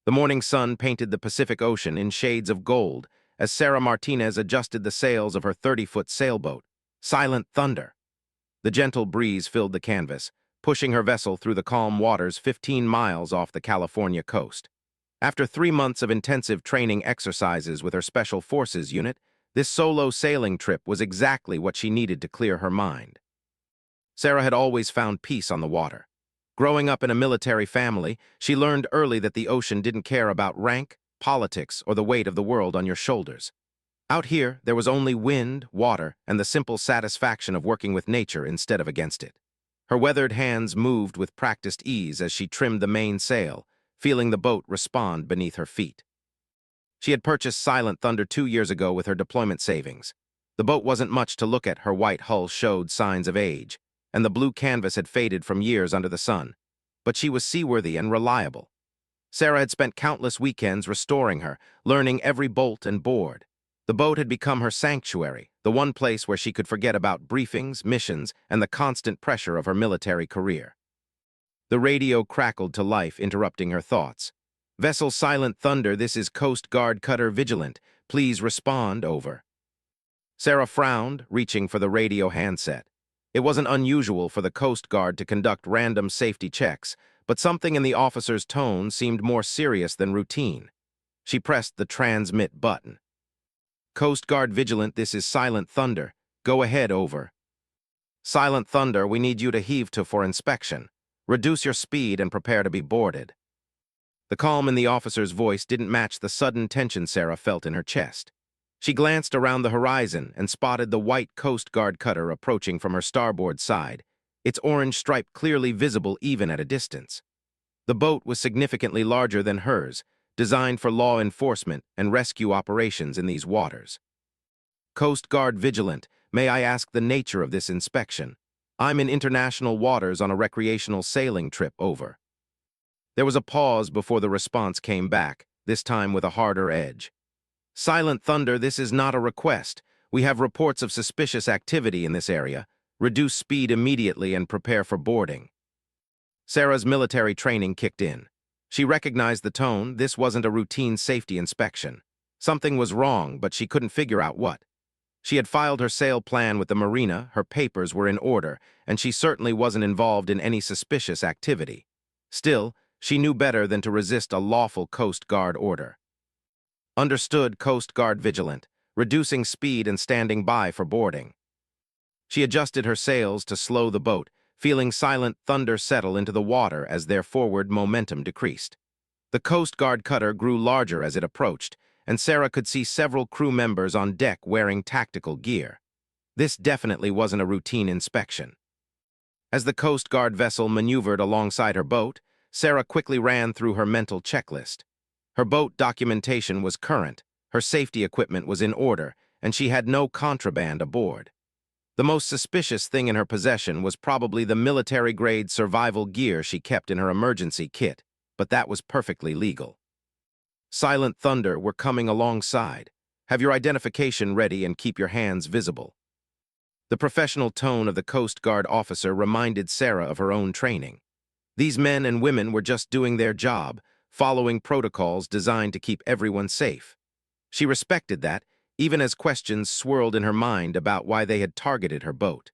The morning sun painted the Pacific Ocean in shades of gold as Sarah Martinez adjusted the sails of her 30-foot sailboat, Silent Thunder. The gentle breeze filled the canvas, pushing her vessel through the calm waters 15 miles off the California coast. After 3 months of intensive training exercises with her Special Forces unit, this solo sailing trip was exactly what she needed to clear her mind. Sarah had always found peace on the water. Growing up in a military family, she learned early that the ocean didn't care about rank, politics, or the weight of the world on your shoulders. Out here, there was only wind, water, and the simple satisfaction of working with nature instead of against it. Her weathered hands moved with practiced ease as she trimmed the main sail, feeling the boat respond beneath her feet. She had purchased Silent Thunder 2 years ago with her deployment savings. The boat wasn't much to look at, her white hull showed signs of age, and the blue canvas had faded from years under the sun. But she was seaworthy and reliable. Sarah had spent countless weekends restoring her, learning every bolt and board. The boat had become her sanctuary, the one place where she could forget about briefings, missions, and the constant pressure of her military career. The radio crackled to life, interrupting her thoughts. "Vessel Silent Thunder, this is Coast Guard Cutter Vigilant. Please respond, over." Sarah frowned, reaching for the radio handset. It wasn't unusual for the Coast Guard to conduct random safety checks, but something in the officer's tone seemed more serious than routine. She pressed the transmit button. "Coast Guard Vigilant, this is Silent Thunder. Go ahead, over." "Silent Thunder, we need you to heave to for inspection. Reduce your speed and prepare to be boarded." The calm in the officer's voice didn't match the sudden tension Sarah felt in her chest. She glanced around the horizon and spotted the white Coast Guard cutter approaching from her starboard side, its orange stripe clearly visible even at a distance. The boat was significantly larger than hers, designed for law enforcement and rescue operations in these waters. "Coast Guard Vigilant, may I ask the nature of this inspection? I'm in international waters on a recreational sailing trip, over." There was a pause before the response came back, this time with a harder edge. "Silent Thunder, this is not a request. We have reports of suspicious activity in this area. Reduce speed immediately and prepare for boarding." Sarah's military training kicked in. She recognized the tone. This wasn't a routine safety inspection. Something was wrong, but she couldn't figure out what. She had filed her sail plan with the marina, her papers were in order, and she certainly wasn't involved in any suspicious activity. Still, she knew better than to resist a lawful Coast Guard order. "Understood, Coast Guard Vigilant, reducing speed and standing by for boarding." She adjusted her sails to slow the boat, feeling Silent Thunder settle into the water as their forward momentum decreased. The Coast Guard cutter grew larger as it approached, and Sarah could see several crew members on deck wearing tactical gear. This definitely wasn't a routine inspection. As the Coast Guard vessel maneuvered alongside her boat, Sarah quickly ran through her mental checklist. Her boat documentation was current, her safety equipment was in order, and she had no contraband aboard. The most suspicious thing in her possession was probably the military-grade survival gear she kept in her emergency kit, but that was perfectly legal. "Silent Thunder, we're coming alongside. Have your identification ready and keep your hands visible." The professional tone of the Coast Guard officer reminded Sarah of her own training. These men and women were just doing their job, following protocols designed to keep everyone safe. She respected that, even as questions swirled in her mind about why they had targeted her boat.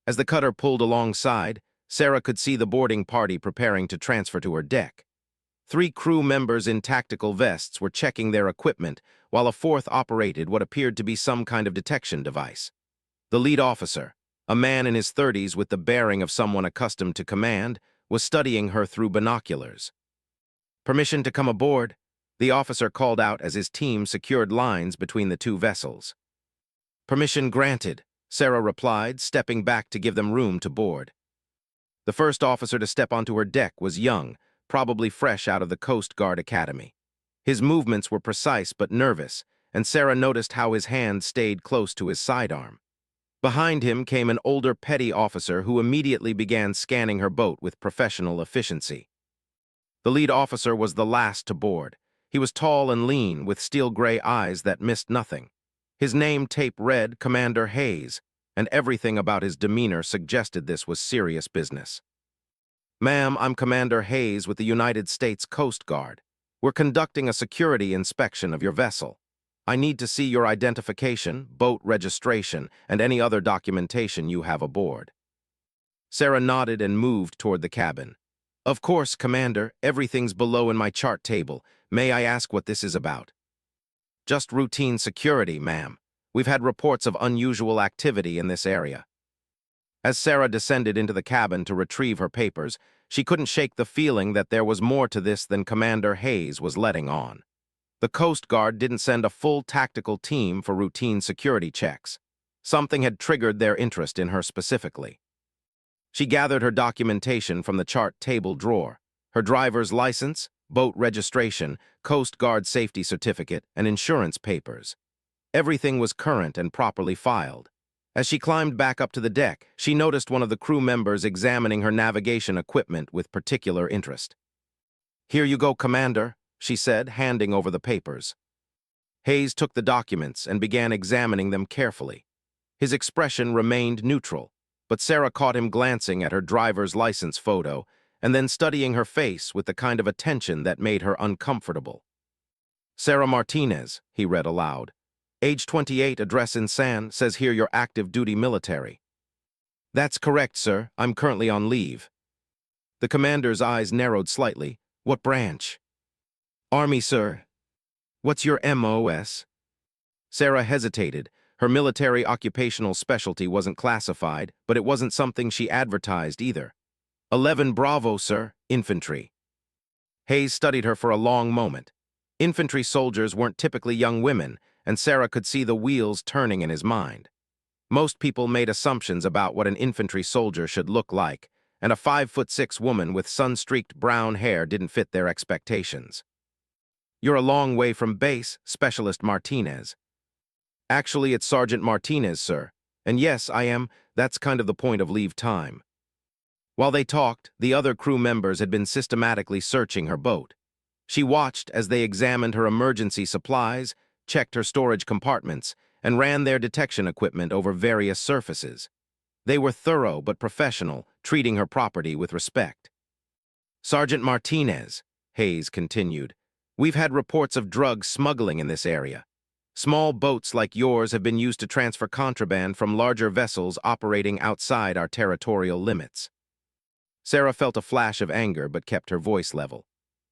As the cutter pulled alongside, Sarah could see the boarding party preparing to transfer to her deck. 3 crew members in tactical vests were checking their equipment, while a 4th operated what appeared to be some kind of detection device. The lead officer, a man in his 30s with the bearing of someone accustomed to command, was studying her through binoculars. "Permission to come aboard?" the officer called out as his team secured lines between the 2 vessels. "Permission granted," Sarah replied, stepping back to give them room to board. The first officer to step onto her deck was young, probably fresh out of the Coast Guard Academy. His movements were precise but nervous, and Sarah noticed how his hand stayed close to his sidearm. Behind him came an older petty officer who immediately began scanning her boat with professional efficiency. The lead officer was the last to board. He was tall and lean, with steel-gray eyes that missed nothing. His name tape read Commander Hayes, and everything about his demeanor suggested this was serious business. "Ma'am, I'm Commander Hayes with the United States Coast Guard. We're conducting a security inspection of your vessel. I need to see your identification, boat registration, and any other documentation you have aboard." Sarah nodded and moved toward the cabin. "Of course, Commander, everything's below in my chart table. May I ask what this is about?" "Just routine security, ma'am. We've had reports of unusual activity in this area." As Sarah descended into the cabin to retrieve her papers, she couldn't shake the feeling that there was more to this than Commander Hayes was letting on. The Coast Guard didn't send a full tactical team for routine security checks. Something had triggered their interest in her specifically. She gathered her documentation from the chart table drawer: her driver's license, boat registration, Coast Guard safety certificate, and insurance papers. Everything was current and properly filed. As she climbed back up to the deck, she noticed one of the crew members examining her navigation equipment with particular interest. "Here you go, Commander," she said, handing over the papers. Hayes took the documents and began examining them carefully. His expression remained neutral, but Sarah caught him glancing at her driver's license photo and then studying her face with the kind of attention that made her uncomfortable. "Sarah Martinez," he read aloud. "Age 28, address in San, says here you're active duty military." "That's correct, sir. I'm currently on leave." The commander's eyes narrowed slightly. "What branch?" "Army, sir." "What's your MOS?" Sarah hesitated. Her military occupational specialty wasn't classified, but it wasn't something she advertised either. 11 Bravo, sir. Infantry." Hayes studied her for a long moment. Infantry soldiers weren't typically young women, and Sarah could see the wheels turning in his mind. Most people made assumptions about what an infantry soldier should look like, and a 5'6" woman with sun-streaked brown hair didn't fit their expectations. "You're a long way from base, Specialist Martinez." "Actually, it's Sergeant Martinez, sir. And yes, I am. That's kind of the point of leave time." While they talked, the other crew members had been systematically searching her boat. She watched as they examined her emergency supplies, checked her storage compartments, and ran their detection equipment over various surfaces. They were thorough but professional, treating her property with respect. "Sergeant Martinez," Hayes continued, "we've had reports of drug smuggling in this area. Small boats like yours have been used to transfer contraband from larger vessels operating outside our territorial limits." Sarah felt a flash of anger but kept her voice level.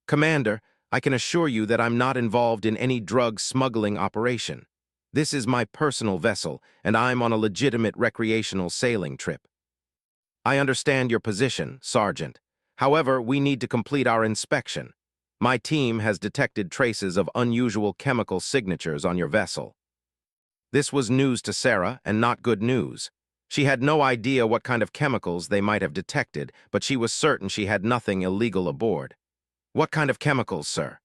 "Commander, I can assure you that I'm not involved in any drug smuggling operation. This is my personal vessel, and I'm on a legitimate recreational sailing trip." "I understand your position, Sergeant. However, we need to complete our inspection. My team has detected traces of unusual chemical signatures on your vessel." This was news to Sarah, and not good news. She had no idea what kind of chemicals they might have detected, but she was certain she had nothing illegal aboard. "What kind of chemicals, sir?"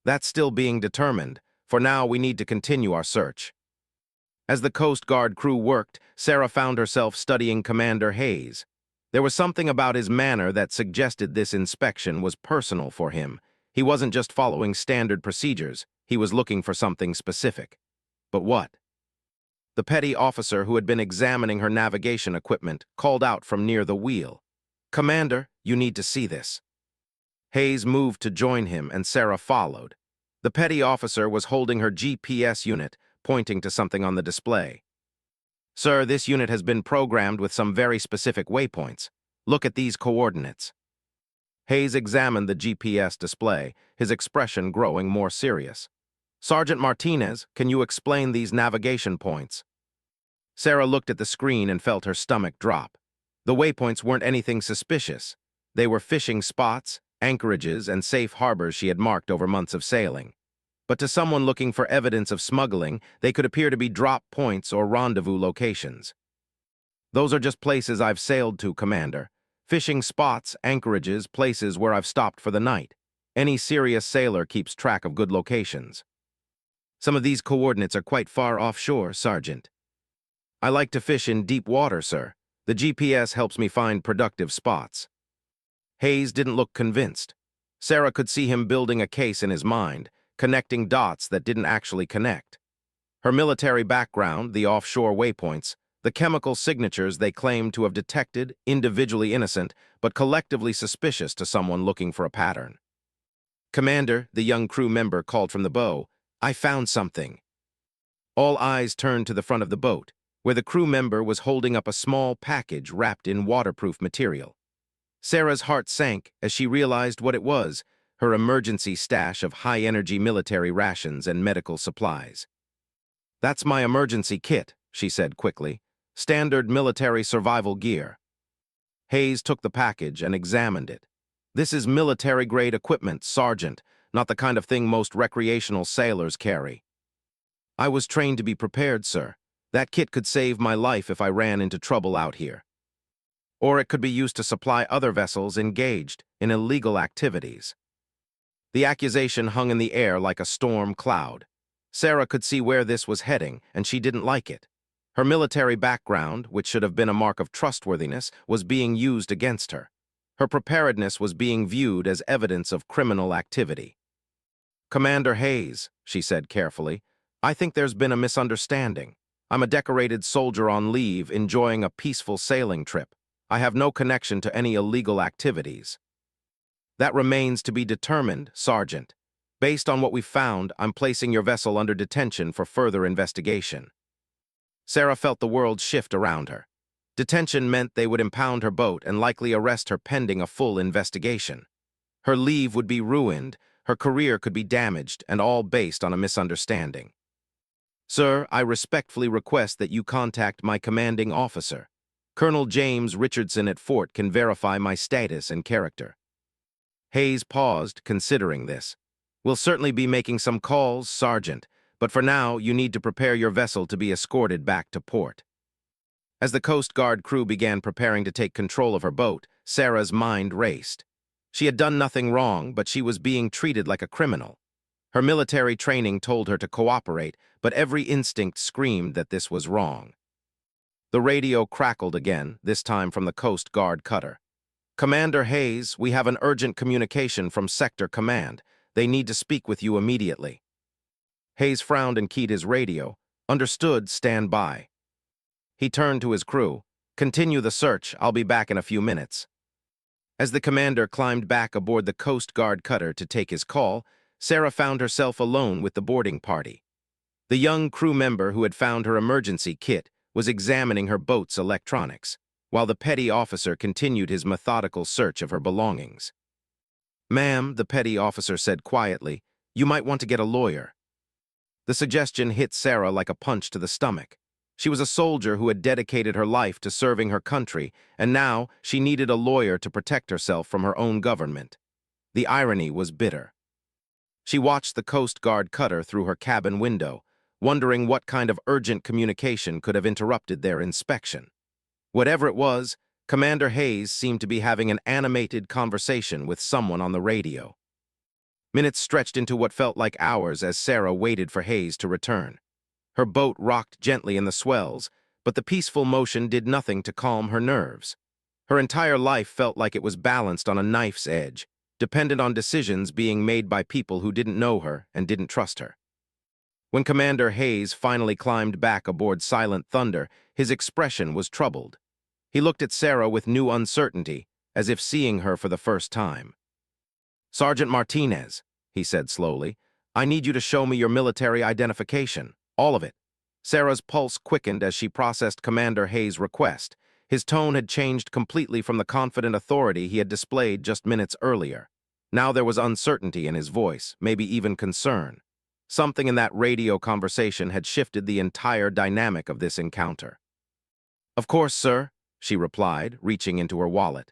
"That's still being determined. For now, we need to continue our search." As the Coast Guard crew worked, Sarah found herself studying Commander Hayes. There was something about his manner that suggested this inspection was personal for him. He wasn't just following standard procedures, he was looking for something specific. But what? The petty officer who had been examining her navigation equipment called out from near the wheel. "Commander, you need to see this." Hayes moved to join him, and Sarah followed. The petty officer was holding her GPS unit, pointing to something on the display. "Sir, this unit has been programmed with some very specific waypoints. Look at these coordinates." Hayes examined the GPS display, his expression growing more serious. "Sergeant Martinez, can you explain these navigation points?" Sarah looked at the screen and felt her stomach drop. The waypoints weren't anything suspicious. They were fishing spots, anchorages, and safe harbors she had marked over months of sailing. But to someone looking for evidence of smuggling, they could appear to be drop points or rendezvous locations. "Those are just places I've sailed to, Commander. Fishing spots, anchorages, places where I've stopped for the night. Any serious sailor keeps track of good locations." "Some of these coordinates are quite far offshore, Sergeant." "I like to fish in deep water, sir. The GPS helps me find productive spots." Hayes didn't look convinced. Sarah could see him building a case in his mind, connecting dots that didn't actually connect. Her military background, the offshore waypoints, the chemical signatures they claimed to have detected, individually innocent, but collectively suspicious to someone looking for a pattern. Commander, the young crew member called from the bow, I found something. All eyes turned to the front of the boat, where the crew member was holding up a small package wrapped in waterproof material. Sarah's heart sank as she realized what it was, her emergency stash of high-energy military rations and medical supplies. That's my emergency kit, she said quickly. Standard military survival gear. Hayes took the package and examined it. This is military-grade equipment, Sergeant, not the kind of thing most recreational sailors carry. I was trained to be prepared, sir. That kit could save my life if I ran into trouble out here. Or it could be used to supply other vessels engaged in illegal activities. The accusation hung in the air like a storm cloud. Sarah could see where this was heading, and she didn't like it. Her military background, which should have been a mark of trustworthiness, was being used against her. Her preparedness was being viewed as evidence of criminal activity. Commander Hayes, she said carefully, I think there's been a misunderstanding. I'm a decorated soldier on leave enjoying a peaceful sailing trip. I have no connection to any illegal activities. That remains to be determined, Sergeant. Based on what we've found, I'm placing your vessel under detention for further investigation. Sarah felt the world shift around her. Detention meant they would impound her boat and likely arrest her pending a full investigation. Her leave would be ruined, her career could be damaged, and all based on a misunderstanding. Sir, I respectfully request that you contact my commanding officer. Colonel James Richardson at Fort can verify my status and character. Hayes paused, considering this. We'll certainly be making some calls, Sergeant, but for now you need to prepare your vessel to be escorted back to port. As the Coast Guard crew began preparing to take control of her boat, Sarah's mind raced. She had done nothing wrong, but she was being treated like a criminal. Her military training told her to cooperate, but every instinct screamed that this was wrong. The radio crackled again, this time from the Coast Guard cutter. Commander Hayes, we have an urgent communication from Sector Command. They need to speak with you immediately. Hayes frowned and keyed his radio. Understood, stand by. He turned to his crew. Continue the search, I'll be back in a few minutes. As the commander climbed back aboard the Coast Guard cutter to take his call, Sarah found herself alone with the boarding party. The young crew member who had found her emergency kit was examining her boat's electronics, while the petty officer continued his methodical search of her belongings. Ma'am, the petty officer said quietly, you might want to get a lawyer. The suggestion hit Sarah like a punch to the stomach. She was a soldier who had dedicated her life to serving her country, and now she needed a lawyer to protect herself from her own government. The irony was bitter. She watched the Coast Guard cutter through her cabin window, wondering what kind of urgent communication could have interrupted their inspection. Whatever it was, Commander Hayes seemed to be having an animated conversation with someone on the radio. Minutes stretched into what felt like hours as Sarah waited for Hayes to return. Her boat rocked gently in the swells, but the peaceful motion did nothing to calm her nerves. Her entire life felt like it was balanced on a knife's edge, dependent on decisions being made by people who didn't know her and didn't trust her. When Commander Hayes finally climbed back aboard Silent Thunder, his expression was troubled. He looked at Sarah with new uncertainty, as if seeing her for the first time. Sergeant Martinez, he said slowly, I need you to show me your military identification, all of it. Sarah's pulse quickened as she processed Commander Hayes' request. His tone had changed completely from the confident authority he had displayed just minutes earlier. Now there was uncertainty in his voice, maybe even concern. Something in that radio conversation had shifted the entire dynamic of this encounter. Of course, sir, she replied, reaching into her wallet.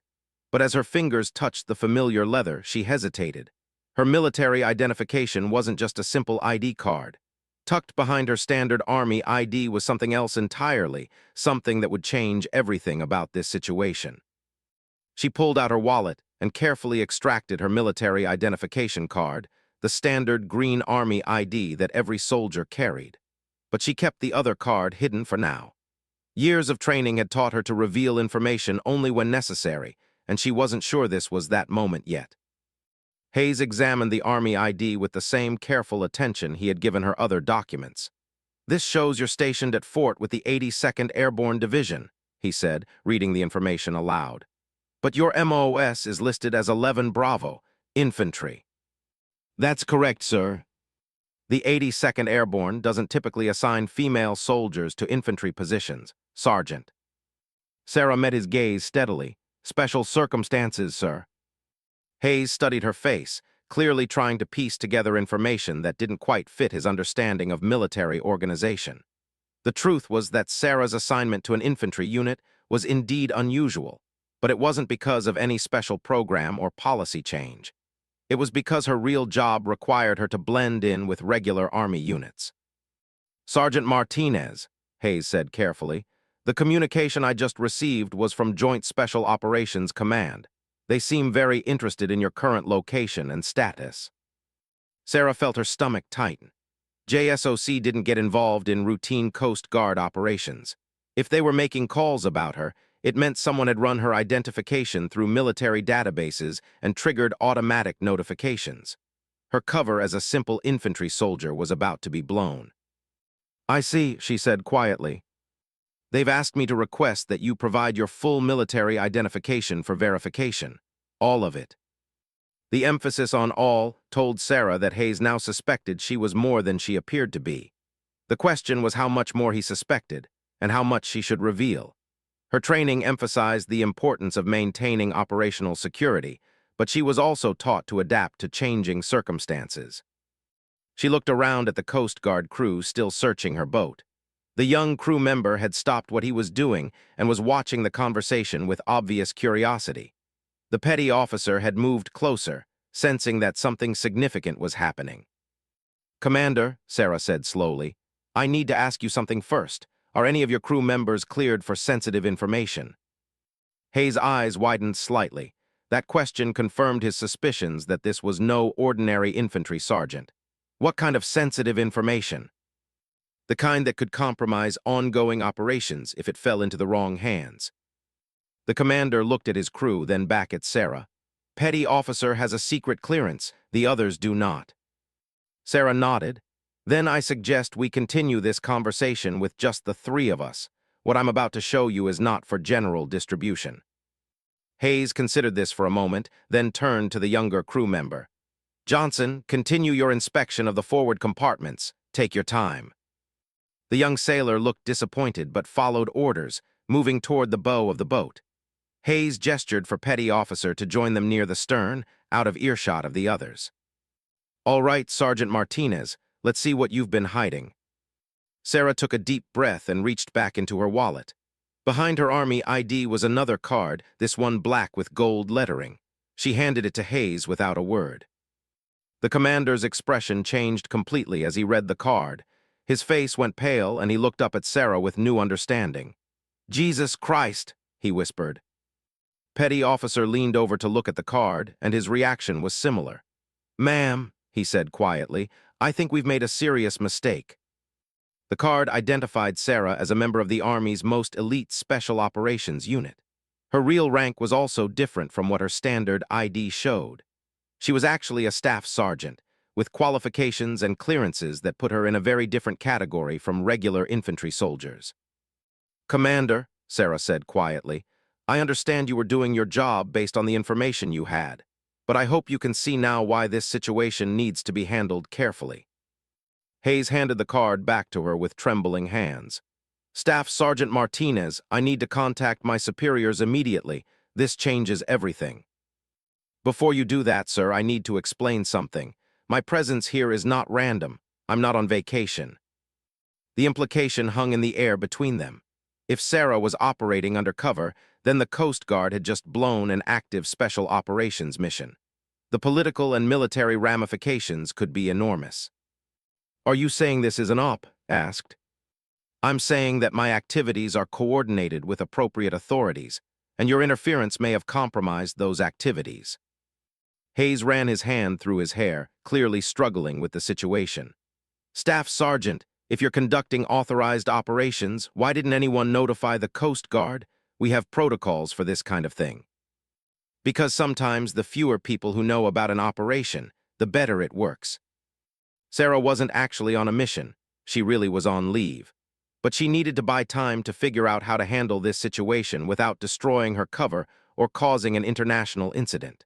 But as her fingers touched the familiar leather, she hesitated. Her military identification wasn't just a simple ID card. Tucked behind her standard Army ID was something else entirely, something that would change everything about this situation. She pulled out her wallet and carefully extracted her military identification card, the standard green Army ID that every soldier carried. But she kept the other card hidden for now. Years of training had taught her to reveal information only when necessary, and she wasn't sure this was that moment yet. Hayes examined the Army ID with the same careful attention he had given her other documents. This shows you're stationed at Fort with the 82nd Airborne Division, he said, reading the information aloud. But your MOS is listed as 11 Bravo, Infantry. That's correct, sir. The 82nd Airborne doesn't typically assign female soldiers to infantry positions, Sergeant. Sarah met his gaze steadily. Special circumstances, sir. Hayes studied her face, clearly trying to piece together information that didn't quite fit his understanding of military organization. The truth was that Sarah's assignment to an infantry unit was indeed unusual, but it wasn't because of any special program or policy change. It was because her real job required her to blend in with regular Army units. Sergeant Martinez, Hayes said carefully, the communication I just received was from Joint Special Operations Command. They seem very interested in your current location and status. Sarah felt her stomach tighten. JSOC didn't get involved in routine Coast Guard operations. If they were making calls about her, it meant someone had run her identification through military databases and triggered automatic notifications. Her cover as a simple infantry soldier was about to be blown. I see, she said quietly. They've asked me to request that you provide your full military identification for verification. All of it. The emphasis on all told Sarah that Hayes now suspected she was more than she appeared to be. The question was how much more he suspected, and how much she should reveal. Her training emphasized the importance of maintaining operational security, but she was also taught to adapt to changing circumstances. She looked around at the Coast Guard crew still searching her boat. The young crew member had stopped what he was doing and was watching the conversation with obvious curiosity. The petty officer had moved closer, sensing that something significant was happening. Commander, Sarah said slowly, I need to ask you something first. Are any of your crew members cleared for sensitive information? Hayes' eyes widened slightly. That question confirmed his suspicions that this was no ordinary infantry sergeant. What kind of sensitive information? The kind that could compromise ongoing operations if it fell into the wrong hands. The commander looked at his crew, then back at Sarah. Petty officer has a secret clearance, the others do not. Sarah nodded. Then I suggest we continue this conversation with just the three of us. What I'm about to show you is not for general distribution. Hayes considered this for a moment, then turned to the younger crew member. Johnson, continue your inspection of the forward compartments. Take your time. The young sailor looked disappointed but followed orders, moving toward the bow of the boat. Hayes gestured for petty officer to join them near the stern, out of earshot of the others. All right, Sergeant Martinez, let's see what you've been hiding. Sarah took a deep breath and reached back into her wallet. Behind her Army ID was another card, this one black with gold lettering. She handed it to Hayes without a word. The commander's expression changed completely as he read the card. His face went pale and he looked up at Sarah with new understanding. Jesus Christ, he whispered. Petty officer leaned over to look at the card, and his reaction was similar. Ma'am, he said quietly, I think we've made a serious mistake. The card identified Sarah as a member of the Army's most elite Special Operations Unit. Her real rank was also different from what her standard ID showed. She was actually a staff sergeant, with qualifications and clearances that put her in a very different category from regular infantry soldiers. Commander, Sarah said quietly, I understand you were doing your job based on the information you had, but I hope you can see now why this situation needs to be handled carefully. Hayes handed the card back to her with trembling hands. Staff Sergeant Martinez, I need to contact my superiors immediately. This changes everything. Before you do that, sir, I need to explain something. My presence here is not random. I'm not on vacation. The implication hung in the air between them. If Sarah was operating undercover, then the Coast Guard had just blown an active special operations mission. The political and military ramifications could be enormous. Are you saying this is an op? Asked. I'm saying that my activities are coordinated with appropriate authorities, and your interference may have compromised those activities. Hayes ran his hand through his hair, clearly struggling with the situation. Staff Sergeant, if you're conducting authorized operations, why didn't anyone notify the Coast Guard? We have protocols for this kind of thing. Because sometimes the fewer people who know about an operation, the better it works. Sarah wasn't actually on a mission. She really was on leave. But she needed to buy time to figure out how to handle this situation without destroying her cover or causing an international incident.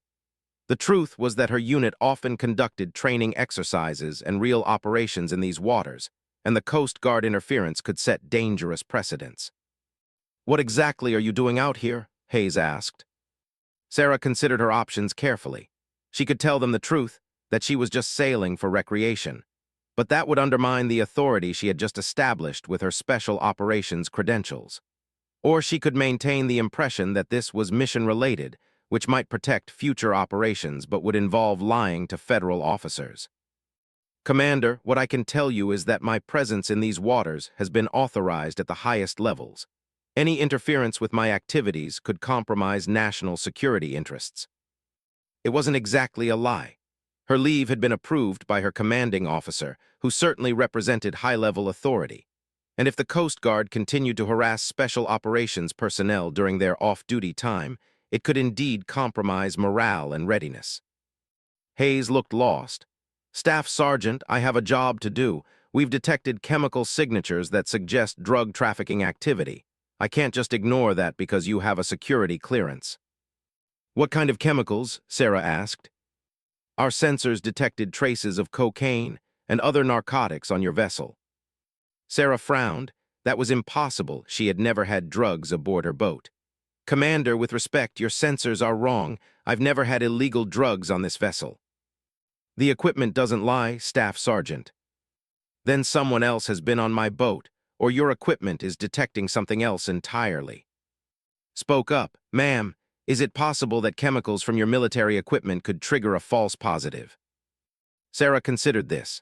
The truth was that her unit often conducted training exercises and real operations in these waters, and the Coast Guard interference could set dangerous precedents. "What exactly are you doing out here?" Hayes asked. Sarah considered her options carefully. She could tell them the truth, that she was just sailing for recreation, but that would undermine the authority she had just established with her special operations credentials. Or she could maintain the impression that this was mission-related, which might protect future operations but would involve lying to federal officers. "Commander, what I can tell you is that my presence in these waters has been authorized at the highest levels. Any interference with my activities could compromise national security interests." It wasn't exactly a lie. Her leave had been approved by her commanding officer, who certainly represented high-level authority. And if the Coast Guard continued to harass special operations personnel during their off-duty time, it could indeed compromise morale and readiness. Hayes looked lost. "Staff Sergeant, I have a job to do. We've detected chemical signatures that suggest drug trafficking activity. I can't just ignore that because you have a security clearance." "What kind of chemicals?" Sarah asked. "Our sensors detected traces of cocaine and other narcotics on your vessel." Sarah frowned. That was impossible. She had never had drugs aboard her boat. "Commander, with respect, your sensors are wrong. I've never had illegal drugs on this vessel." "The equipment doesn't lie, Staff Sergeant." "Then someone else has been on my boat, or your equipment is detecting something else entirely." "Spoke up. Ma'am, is it possible that chemicals from your military equipment could trigger a false positive?" Sarah considered this.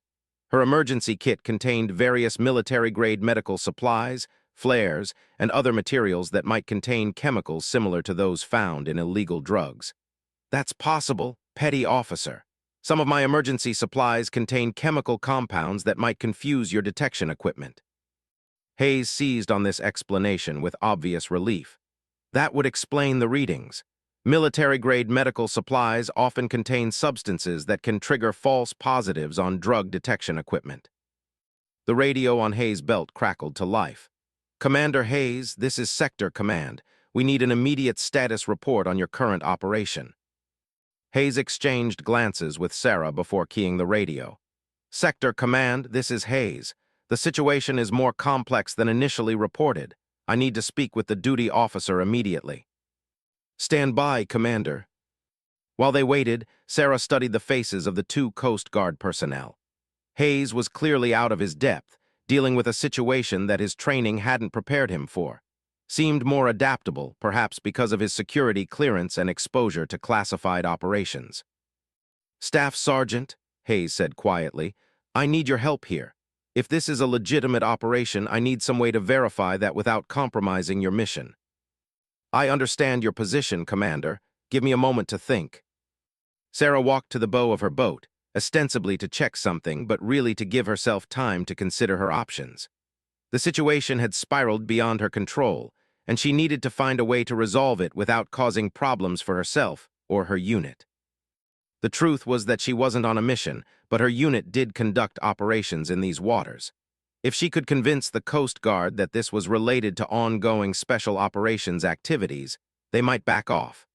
Her emergency kit contained various military-grade medical supplies, flares, and other materials that might contain chemicals similar to those found in illegal drugs. "That's possible, petty officer. Some of my emergency supplies contain chemical compounds that might confuse your detection equipment." Hayes seized on this explanation with obvious relief. That would explain the readings. Military-grade medical supplies often contain substances that can trigger false positives on drug detection equipment. The radio on Hayes' belt crackled to life. "Commander Hayes, this is Sector Command. We need an immediate status report on your current operation." Hayes exchanged glances with Sarah before keying the radio. "Sector Command, this is Hayes. The situation is more complex than initially reported. I need to speak with the duty officer immediately." "Stand by, Commander." While they waited, Sarah studied the faces of the two Coast Guard personnel. Hayes was clearly out of his depth, dealing with a situation that his training hadn't prepared him for. Seemed more adaptable, perhaps because of his security clearance and exposure to classified operations. "Staff Sergeant," Hayes said quietly, "I need your help here. If this is a legitimate operation, I need some way to verify that without compromising your mission." "I understand your position, Commander. Give me a moment to think." Sarah walked to the bow of her boat, ostensibly to check something, but really to give herself time to consider her options. The situation had spiraled beyond her control, and she needed to find a way to resolve it without causing problems for herself or her unit. The truth was that she wasn't on a mission, but her unit did conduct operations in these waters. If she could convince the Coast Guard that this was related to ongoing special operations activities, they might back off.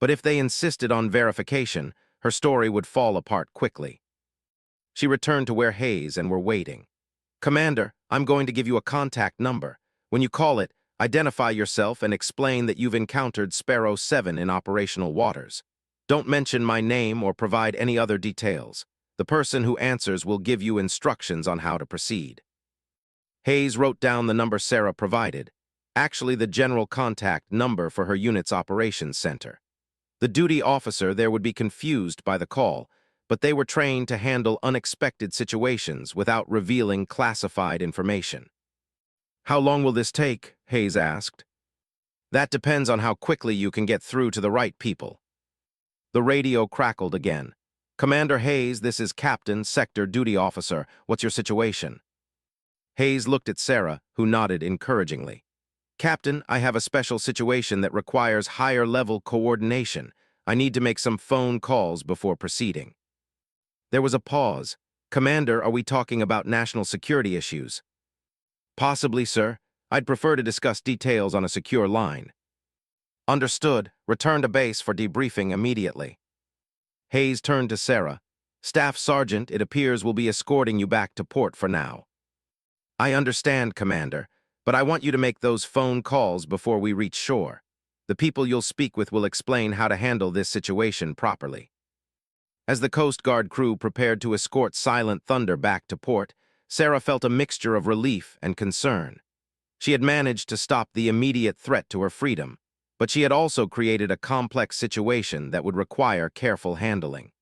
But if they insisted on verification, her story would fall apart quickly. She returned to where Hayes and were waiting. "Commander, I'm going to give you a contact number. When you call it, identify yourself and explain that you've encountered Sparrow 7 in operational waters. Don't mention my name or provide any other details. The person who answers will give you instructions on how to proceed." Hayes wrote down the number Sarah provided, actually the general contact number for her unit's operations center. The duty officer there would be confused by the call, but they were trained to handle unexpected situations without revealing classified information. "How long will this take?" Hayes asked. "That depends on how quickly you can get through to the right people." The radio crackled again. "Commander Hayes, this is Captain, Sector Duty Officer. What's your situation?" Hayes looked at Sarah, who nodded encouragingly. "Captain, I have a special situation that requires higher-level coordination. I need to make some phone calls before proceeding." There was a pause. "Commander, are we talking about national security issues?" "Possibly, sir. I'd prefer to discuss details on a secure line." "Understood. Return to base for debriefing immediately." Hayes turned to Sarah. Staff Sergeant, it appears, will be escorting you back to port for now. I understand, Commander, but I want you to make those phone calls before we reach shore. The people you'll speak with will explain how to handle this situation properly. As the Coast Guard crew prepared to escort Silent Thunder back to port, Sarah felt a mixture of relief and concern. She had managed to stop the immediate threat to her freedom, but she had also created a complex situation that would require careful handling.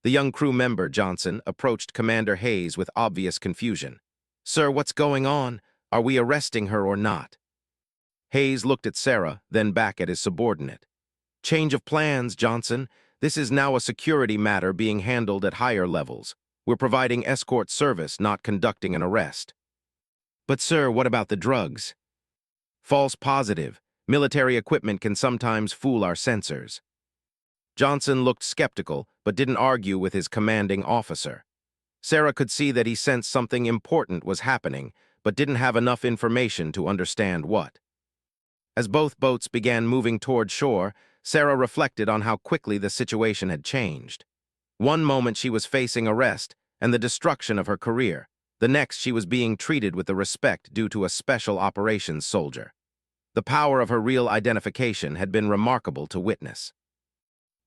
The young crew member, Johnson, approached Commander Hayes with obvious confusion. "Sir, what's going on? Are we arresting her or not?" Hayes looked at Sarah, then back at his subordinate. "Change of plans, Johnson. This is now a security matter being handled at higher levels. We're providing escort service, not conducting an arrest." "But sir, what about the drugs?" "False positive. Military equipment can sometimes fool our sensors." Johnson looked skeptical, but didn't argue with his commanding officer. Sarah could see that he sensed something important was happening, but didn't have enough information to understand what. As both boats began moving toward shore, Sarah reflected on how quickly the situation had changed. One moment she was facing arrest and the destruction of her career. The next she was being treated with the respect due to a special operations soldier. The power of her real identification had been remarkable to witness.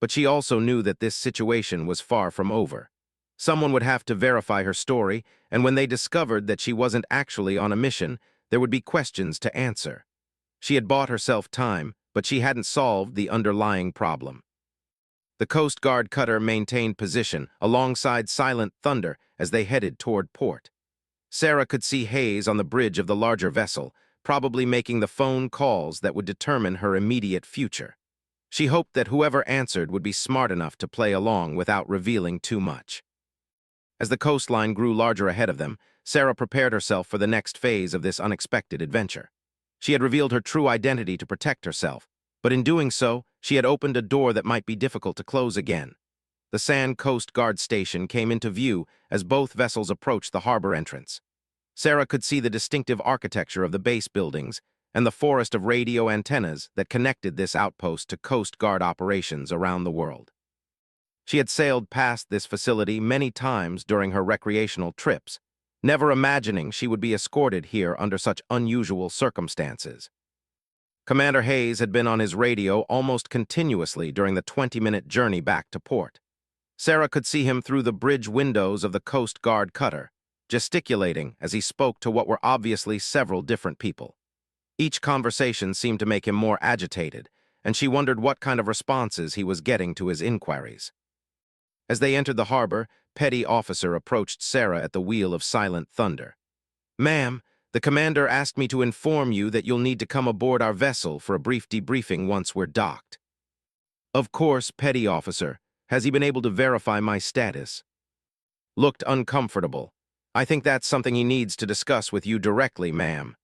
But she also knew that this situation was far from over. Someone would have to verify her story, and when they discovered that she wasn't actually on a mission, there would be questions to answer. She had bought herself time, but she hadn't solved the underlying problem. The Coast Guard cutter maintained position alongside Silent Thunder as they headed toward port. Sarah could see Hayes on the bridge of the larger vessel, probably making the phone calls that would determine her immediate future. She hoped that whoever answered would be smart enough to play along without revealing too much. As the coastline grew larger ahead of them, Sarah prepared herself for the next phase of this unexpected adventure. She had revealed her true identity to protect herself, but in doing so, she had opened a door that might be difficult to close again. The Sand Coast Guard Station came into view as both vessels approached the harbor entrance. Sarah could see the distinctive architecture of the base buildings and the forest of radio antennas that connected this outpost to Coast Guard operations around the world. She had sailed past this facility many times during her recreational trips, never imagining she would be escorted here under such unusual circumstances. Commander Hayes had been on his radio almost continuously during the 20-minute journey back to port. Sarah could see him through the bridge windows of the Coast Guard cutter, gesticulating as he spoke to what were obviously several different people. Each conversation seemed to make him more agitated, and she wondered what kind of responses he was getting to his inquiries. As they entered the harbor, Petty Officer approached Sarah at the wheel of Silent Thunder. "Ma'am, the commander asked me to inform you that you'll need to come aboard our vessel for a brief debriefing once we're docked." "Of course, Petty Officer. Has he been able to verify my status?" "Looked uncomfortable. I think that's something he needs to discuss with you directly, ma'am."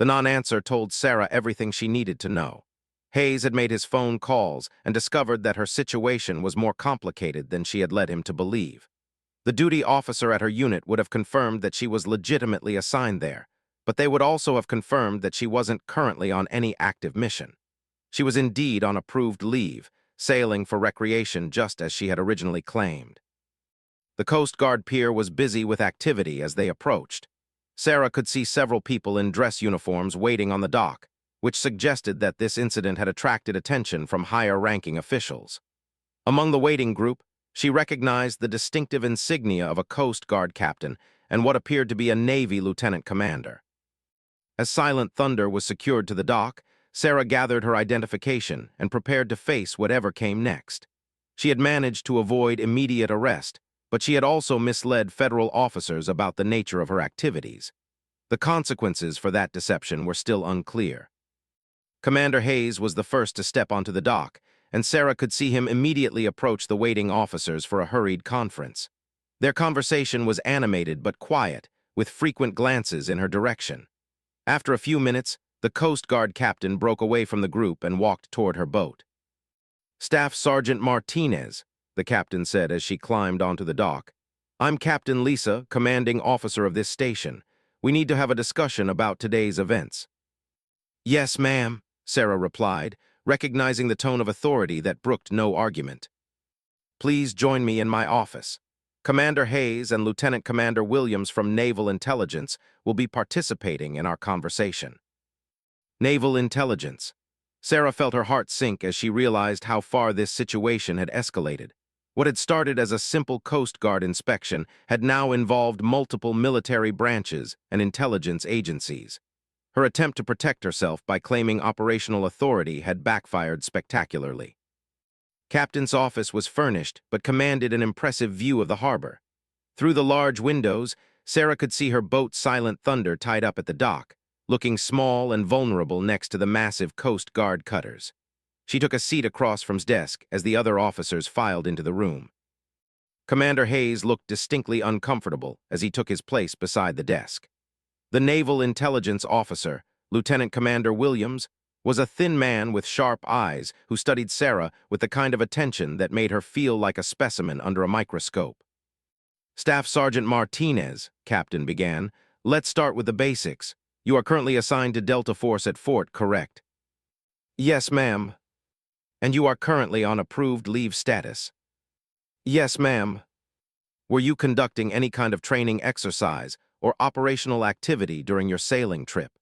The non-answer told Sarah everything she needed to know. Hayes had made his phone calls and discovered that her situation was more complicated than she had led him to believe. The duty officer at her unit would have confirmed that she was legitimately assigned there, but they would also have confirmed that she wasn't currently on any active mission. She was indeed on approved leave, sailing for recreation just as she had originally claimed. The Coast Guard pier was busy with activity as they approached. Sarah could see several people in dress uniforms waiting on the dock, which suggested that this incident had attracted attention from higher-ranking officials. Among the waiting group, she recognized the distinctive insignia of a Coast Guard captain and what appeared to be a Navy lieutenant commander. As Silent Thunder was secured to the dock, Sarah gathered her identification and prepared to face whatever came next. She had managed to avoid immediate arrest, but she had also misled federal officers about the nature of her activities. The consequences for that deception were still unclear. Commander Hayes was the first to step onto the dock, and Sarah could see him immediately approach the waiting officers for a hurried conference. Their conversation was animated but quiet, with frequent glances in her direction. After a few minutes, the Coast Guard captain broke away from the group and walked toward her boat. "Staff Sergeant Martinez," the captain said as she climbed onto the dock. "I'm Captain Lisa, commanding officer of this station. We need to have a discussion about today's events." "Yes, ma'am," Sarah replied, recognizing the tone of authority that brooked no argument. Please join me in my office. Commander Hayes and Lieutenant Commander Williams from Naval Intelligence will be participating in our conversation. Naval Intelligence. Sarah felt her heart sink as she realized how far this situation had escalated. What had started as a simple Coast Guard inspection had now involved multiple military branches and intelligence agencies. Her attempt to protect herself by claiming operational authority had backfired spectacularly. Captain's office was furnished but commanded an impressive view of the harbor. Through the large windows, Sarah could see her boat Silent Thunder tied up at the dock, looking small and vulnerable next to the massive Coast Guard cutters. She took a seat across from his desk as the other officers filed into the room. Commander Hayes looked distinctly uncomfortable as he took his place beside the desk. The Naval Intelligence Officer, Lieutenant Commander Williams, was a thin man with sharp eyes who studied Sarah with the kind of attention that made her feel like a specimen under a microscope. Staff Sergeant Martinez, Captain began, let's start with the basics. You are currently assigned to Delta Force at Fort, correct? Yes, ma'am. And you are currently on approved leave status? Yes, ma'am. Were you conducting any kind of training exercise or operational activity during your sailing trip?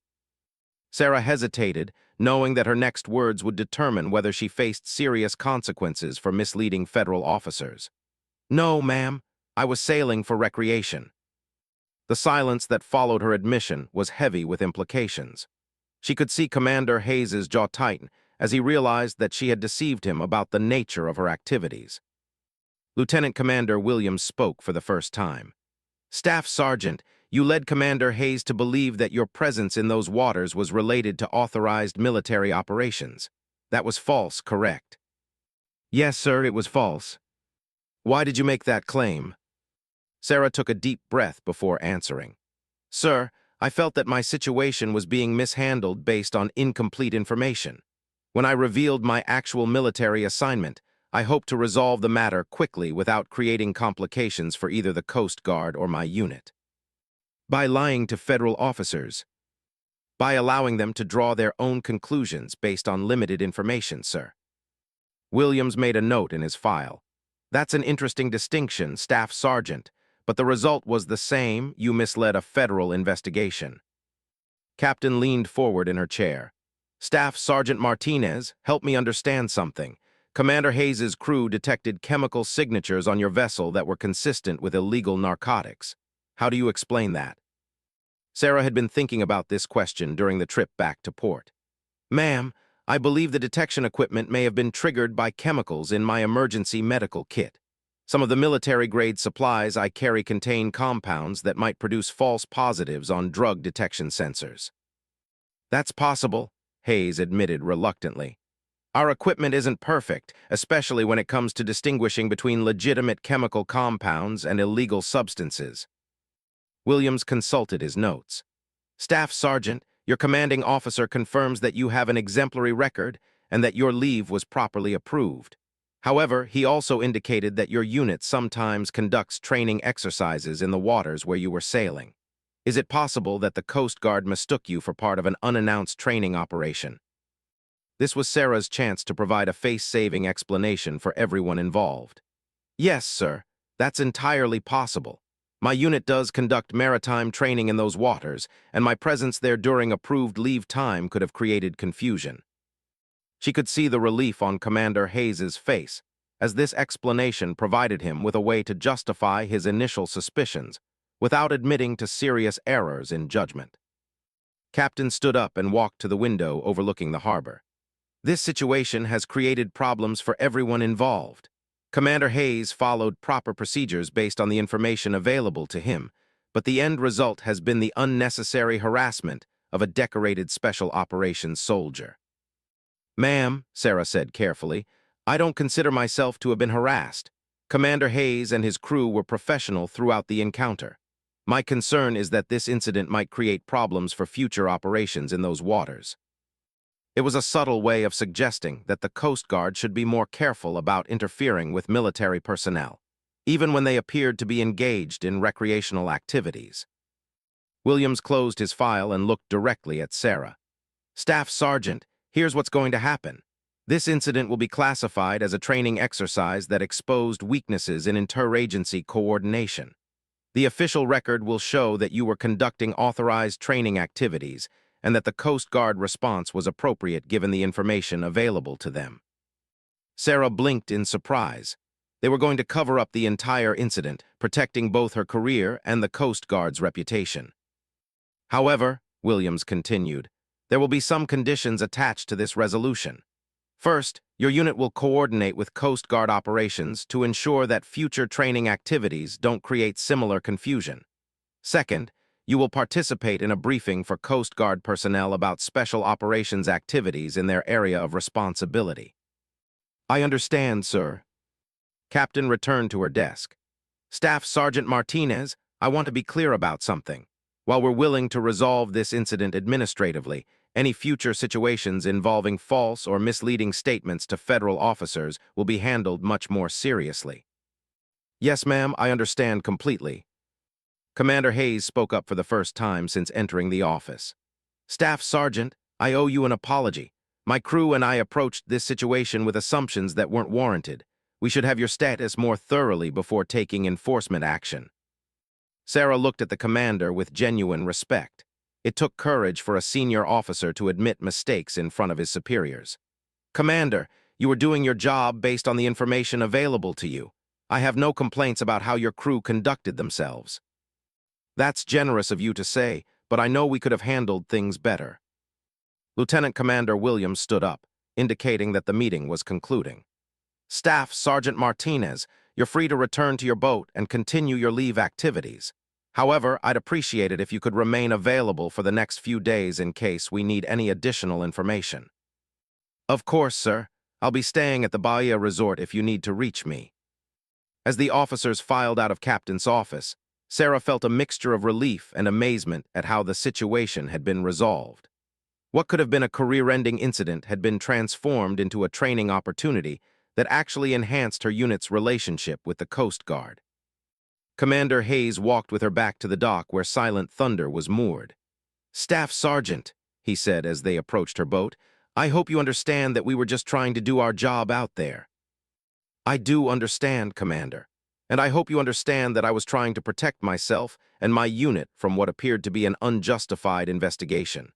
Sarah hesitated, knowing that her next words would determine whether she faced serious consequences for misleading federal officers. No, ma'am. I was sailing for recreation. The silence that followed her admission was heavy with implications. She could see Commander Hayes's jaw tighten as he realized that she had deceived him about the nature of her activities. Lieutenant Commander Williams spoke for the first time. Staff Sergeant, you led Commander Hayes to believe that your presence in those waters was related to authorized military operations. That was false, correct? Yes, sir, it was false. Why did you make that claim? Sarah took a deep breath before answering. Sir, I felt that my situation was being mishandled based on incomplete information. When I revealed my actual military assignment, I hoped to resolve the matter quickly without creating complications for either the Coast Guard or my unit. By lying to federal officers. By allowing them to draw their own conclusions based on limited information, sir. Williams made a note in his file. That's an interesting distinction, Staff Sergeant, but the result was the same. You misled a federal investigation. Captain leaned forward in her chair. Staff Sergeant Martinez, help me understand something. Commander Hayes's crew detected chemical signatures on your vessel that were consistent with illegal narcotics. How do you explain that? Sarah had been thinking about this question during the trip back to port. Ma'am, I believe the detection equipment may have been triggered by chemicals in my emergency medical kit. Some of the military-grade supplies I carry contain compounds that might produce false positives on drug detection sensors. That's possible, Hayes admitted reluctantly. Our equipment isn't perfect, especially when it comes to distinguishing between legitimate chemical compounds and illegal substances. Williams consulted his notes. Staff Sergeant, your commanding officer confirms that you have an exemplary record and that your leave was properly approved. However, he also indicated that your unit sometimes conducts training exercises in the waters where you were sailing. Is it possible that the Coast Guard mistook you for part of an unannounced training operation? This was Sarah's chance to provide a face-saving explanation for everyone involved. Yes, sir, that's entirely possible. My unit does conduct maritime training in those waters, and my presence there during approved leave time could have created confusion. She could see the relief on Commander Hayes's face, as this explanation provided him with a way to justify his initial suspicions, without admitting to serious errors in judgment. Captain stood up and walked to the window overlooking the harbor. This situation has created problems for everyone involved. Commander Hayes followed proper procedures based on the information available to him, but the end result has been the unnecessary harassment of a decorated special operations soldier. Ma'am, Sarah said carefully, I don't consider myself to have been harassed. Commander Hayes and his crew were professional throughout the encounter. My concern is that this incident might create problems for future operations in those waters. It was a subtle way of suggesting that the Coast Guard should be more careful about interfering with military personnel, even when they appeared to be engaged in recreational activities. Williams closed his file and looked directly at Sarah. Staff Sergeant, here's what's going to happen. This incident will be classified as a training exercise that exposed weaknesses in interagency coordination. The official record will show that you were conducting authorized training activities and that the Coast Guard response was appropriate given the information available to them. Sarah blinked in surprise. They were going to cover up the entire incident, protecting both her career and the Coast Guard's reputation. However, Williams continued, there will be some conditions attached to this resolution. First, your unit will coordinate with Coast Guard operations to ensure that future training activities don't create similar confusion. Second, you will participate in a briefing for Coast Guard personnel about special operations activities in their area of responsibility. I understand, sir. Captain returned to her desk. Staff Sergeant Martinez, I want to be clear about something. While we're willing to resolve this incident administratively, any future situations involving false or misleading statements to federal officers will be handled much more seriously. Yes, ma'am, I understand completely. Commander Hayes spoke up for the first time since entering the office. Staff Sergeant, I owe you an apology. My crew and I approached this situation with assumptions that weren't warranted. We should have your status more thoroughly before taking enforcement action. Sarah looked at the commander with genuine respect. It took courage for a senior officer to admit mistakes in front of his superiors. Commander, you were doing your job based on the information available to you. I have no complaints about how your crew conducted themselves. That's generous of you to say, but I know we could have handled things better. Lieutenant Commander Williams stood up, indicating that the meeting was concluding. Staff Sergeant Martinez, you're free to return to your boat and continue your leave activities. However, I'd appreciate it if you could remain available for the next few days in case we need any additional information. Of course, sir. I'll be staying at the Bahia Resort if you need to reach me. As the officers filed out of Captain's office, Sarah felt a mixture of relief and amazement at how the situation had been resolved. What could have been a career-ending incident had been transformed into a training opportunity that actually enhanced her unit's relationship with the Coast Guard. Commander Hayes walked with her back to the dock where Silent Thunder was moored. Staff Sergeant, he said as they approached her boat, I hope you understand that we were just trying to do our job out there. I do understand, Commander, and I hope you understand that I was trying to protect myself and my unit from what appeared to be an unjustified investigation.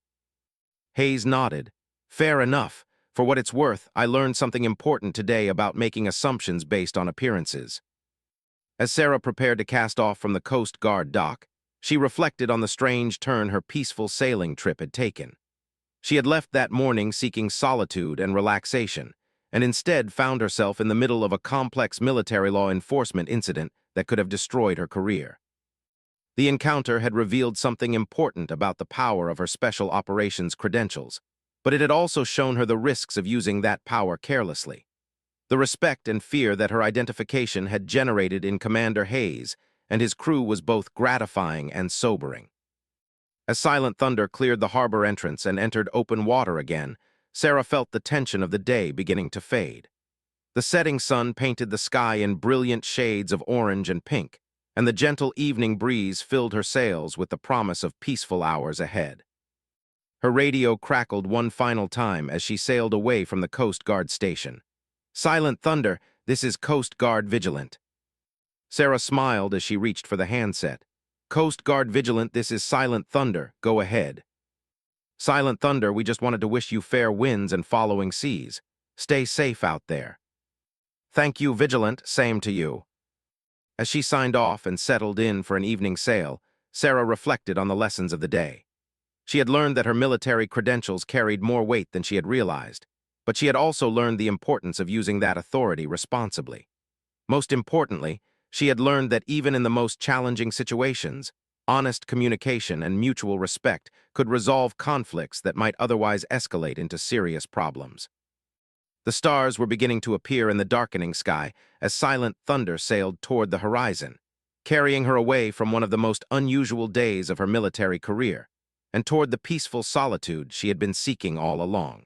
Hayes nodded. Fair enough. For what it's worth, I learned something important today about making assumptions based on appearances. As Sarah prepared to cast off from the Coast Guard dock, she reflected on the strange turn her peaceful sailing trip had taken. She had left that morning seeking solitude and relaxation, and instead found herself in the middle of a complex military law enforcement incident that could have destroyed her career. The encounter had revealed something important about the power of her special operations credentials, but it had also shown her the risks of using that power carelessly. The respect and fear that her identification had generated in Commander Hayes and his crew was both gratifying and sobering. As Silent Thunder cleared the harbor entrance and entered open water again, Sarah felt the tension of the day beginning to fade. The setting sun painted the sky in brilliant shades of orange and pink, and the gentle evening breeze filled her sails with the promise of peaceful hours ahead. Her radio crackled one final time as she sailed away from the Coast Guard station. Silent Thunder, this is Coast Guard Vigilant. Sarah smiled as she reached for the handset. Coast Guard Vigilant, this is Silent Thunder, go ahead. Silent Thunder, we just wanted to wish you fair winds and following seas. Stay safe out there. Thank you, Vigilant, same to you. As she signed off and settled in for an evening sail, Sarah reflected on the lessons of the day. She had learned that her military credentials carried more weight than she had realized, but she had also learned the importance of using that authority responsibly. Most importantly, she had learned that even in the most challenging situations, honest communication and mutual respect could resolve conflicts that might otherwise escalate into serious problems. The stars were beginning to appear in the darkening sky as Silent Thunder sailed toward the horizon, carrying her away from one of the most unusual days of her military career, and toward the peaceful solitude she had been seeking all along.